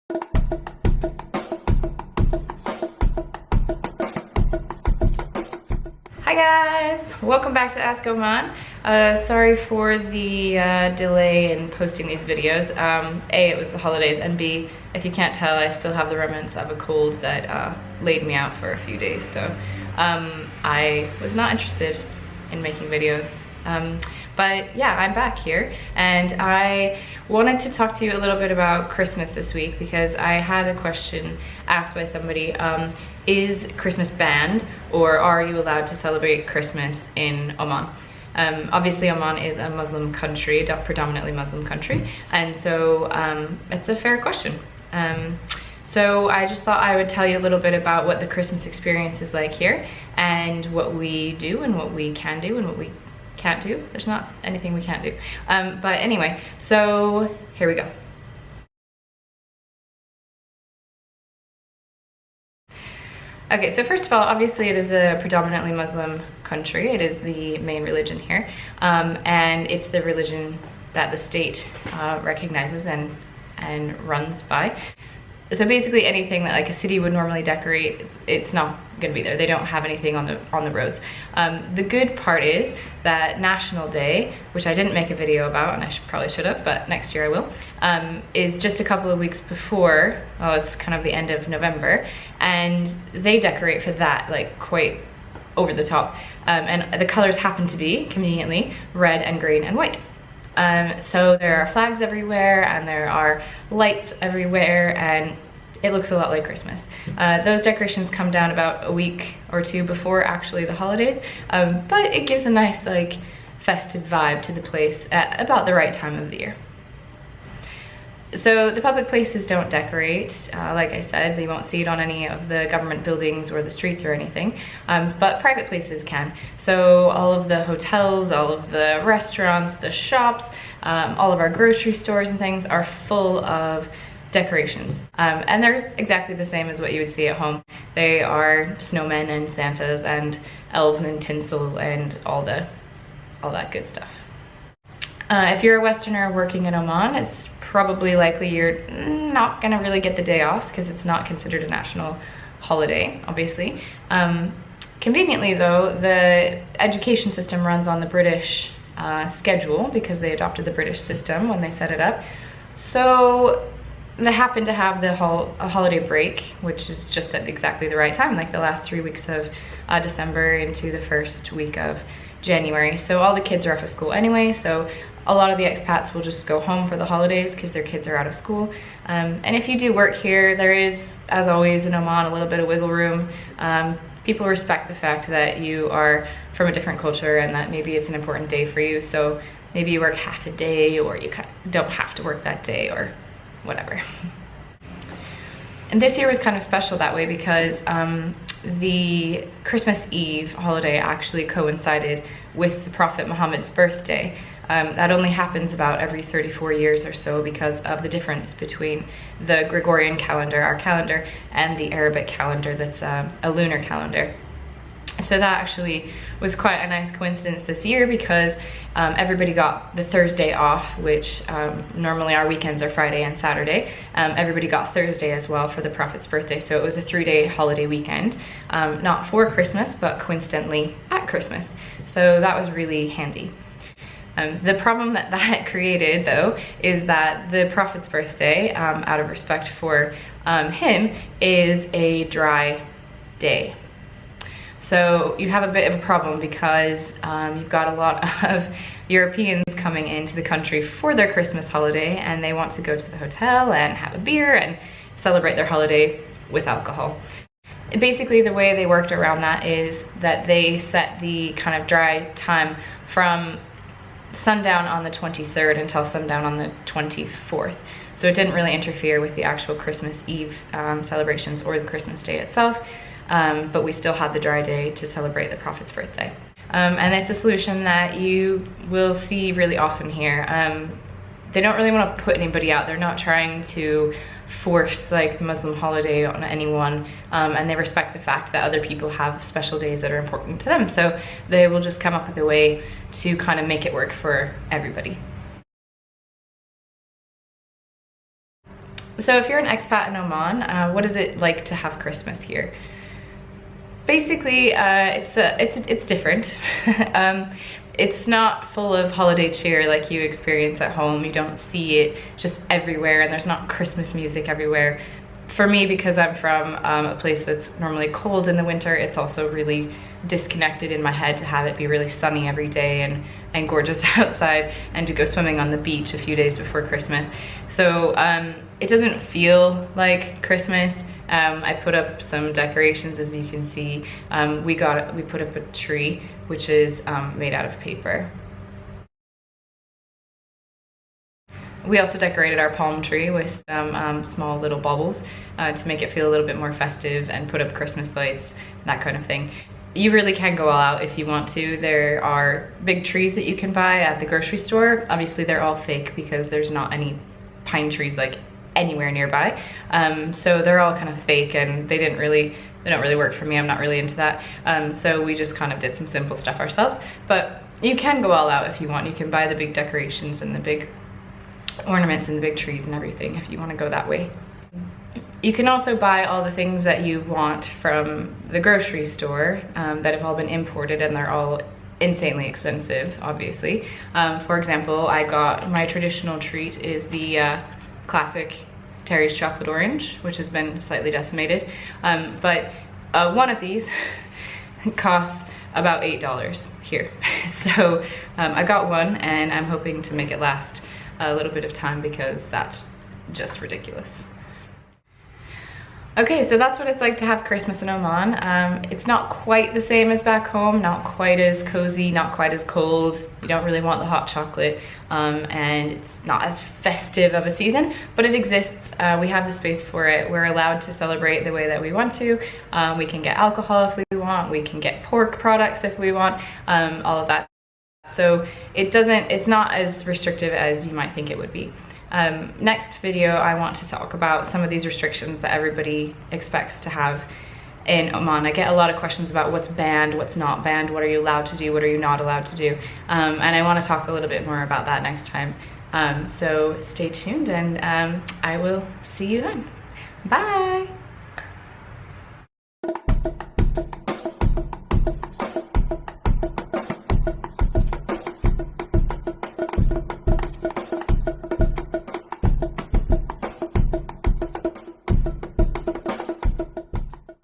Hi guys, welcome back to Ask Oman. Sorry for the delay in posting these videos. A, it was the holidays, and B, if you can't tell, I still have the remnants of a cold that laid me out for a few days. So I was not interested in making videos. But yeah, I'm back here, and I wanted to talk to you a little bit about Christmas this week because I had a question asked by somebody. Is Christmas banned, or are you allowed to celebrate Christmas in Oman? Obviously Oman is a Muslim country, a predominantly Muslim country, and so it's a fair question. So I just thought I would tell you a little bit about what the Christmas experience is like here, and what we do and what we can do and what we can't do. There's not anything we can't do. But anyway, so here we go. Okay, so first of all, obviously it is a predominantly Muslim country. It is the main religion here, and it's the religion that the state recognizes and runs by. So basically anything that like a city would normally decorate, it's not gonna be there. They don't have anything on the roads. The good part is that National Day, which I didn't make a video about, and I probably should have, but next year I will, is just a couple of weeks before. Well, it's kind of the end of November, and they decorate for that like quite over the top. And the colors happen to be, conveniently, red and green and white. So there are flags everywhere, and there are lights everywhere, and it looks a lot like Christmas. Those decorations come down about a week or two before actually the holidays, but it gives a nice like festive vibe to the place at about the right time of the year. So the public places don't decorate, like I said, they won't see it on any of the government buildings or the streets or anything, but private places can. So all of the hotels, all of the restaurants, the shops, all of our grocery stores and things are full of decorations. And they're exactly the same as what you would see at home. They are snowmen and Santas and elves and tinsel and all that good stuff. If you're a Westerner working in Oman, it's probably likely you're not gonna really get the day off because it's not considered a national holiday, obviously. Conveniently though, the education system runs on the British schedule because they adopted the British system when they set it up. So they happen to have a holiday break, which is just at exactly the right time, like the last 3 weeks of December into the first week of January. So all the kids are off of school anyway, so a lot of the expats will just go home for the holidays because their kids are out of school. And if you do work here, there is, as always in Oman, a little bit of wiggle room. People respect the fact that you are from a different culture and that maybe it's an important day for you. So maybe you work half a day, or you don't have to work that day, or whatever. And this year was kind of special that way because the Christmas Eve holiday actually coincided with the Prophet Muhammad's birthday. That only happens about every 34 years or so because of the difference between the Gregorian calendar, our calendar, and the Arabic calendar that's a lunar calendar. So that actually was quite a nice coincidence this year because everybody got the Thursday off, which normally our weekends are Friday and Saturday. Everybody got Thursday as well for the Prophet's birthday. So it was a 3-day holiday weekend, not for Christmas, but coincidentally at Christmas. So that was really handy. The problem that created though is that the Prophet's birthday, out of respect for him, is a dry day. So you have a bit of a problem because you've got a lot of Europeans coming into the country for their Christmas holiday, and they want to go to the hotel and have a beer and celebrate their holiday with alcohol. Basically the way they worked around that is that they set the kind of dry time from sundown on the 23rd until sundown on the 24th. So it didn't really interfere with the actual Christmas Eve celebrations or the Christmas Day itself, but we still had the dry day to celebrate the Prophet's birthday. And it's a solution that you will see really often here. They don't really want to put anybody out. They're not trying to force like the Muslim holiday on anyone, and they respect the fact that other people have special days that are important to them. So they will just come up with a way to kind of make it work for everybody. So if you're an expat in Oman, what is it like to have Christmas here? Basically, it's different. It's not full of holiday cheer like you experience at home. You don't see it just everywhere, and there's not Christmas music everywhere. For me, because I'm from a place that's normally cold in the winter, it's also really disconnected in my head to have it be really sunny every day and gorgeous outside, and to go swimming on the beach a few days before Christmas. So it doesn't feel like Christmas. I put up some decorations, as you can see. We put up a tree, which is made out of paper. We also decorated our palm tree with some small little baubles to make it feel a little bit more festive, and put up Christmas lights, that kind of thing. You really can go all out if you want to. There are big trees that you can buy at the grocery store. Obviously they're all fake because there's not any pine trees like anywhere nearby. So they're all kind of fake, and they don't really work for me. I'm not really into that. So we just kind of did some simple stuff ourselves. But you can go all out if you want. You can buy the big decorations and the big ornaments and the big trees and everything if you want to go that way. You can also buy all the things that you want from the grocery store that have all been imported, and they're all insanely expensive, obviously. For example, I got my traditional treat is the classic Terry's chocolate orange, which has been slightly decimated. But one of these costs about $8 here. So I got one, and I'm hoping to make it last a little bit of time because that's just ridiculous. Okay, so that's what it's like to have Christmas in Oman. It's not quite the same as back home, not quite as cozy, not quite as cold. You don't really want the hot chocolate, and it's not as festive of a season, but it exists. We have the space for it. We're allowed to celebrate the way that we want to. We can get alcohol if we want. We can get pork products if we want, all of that. So it's not as restrictive as you might think it would be. Next video, I want to talk about some of these restrictions that everybody expects to have in Oman. I get a lot of questions about what's banned, what's not banned, what are you allowed to do, what are you not allowed to do, and I want to talk a little bit more about that next time. So stay tuned, and I will see you then. Bye!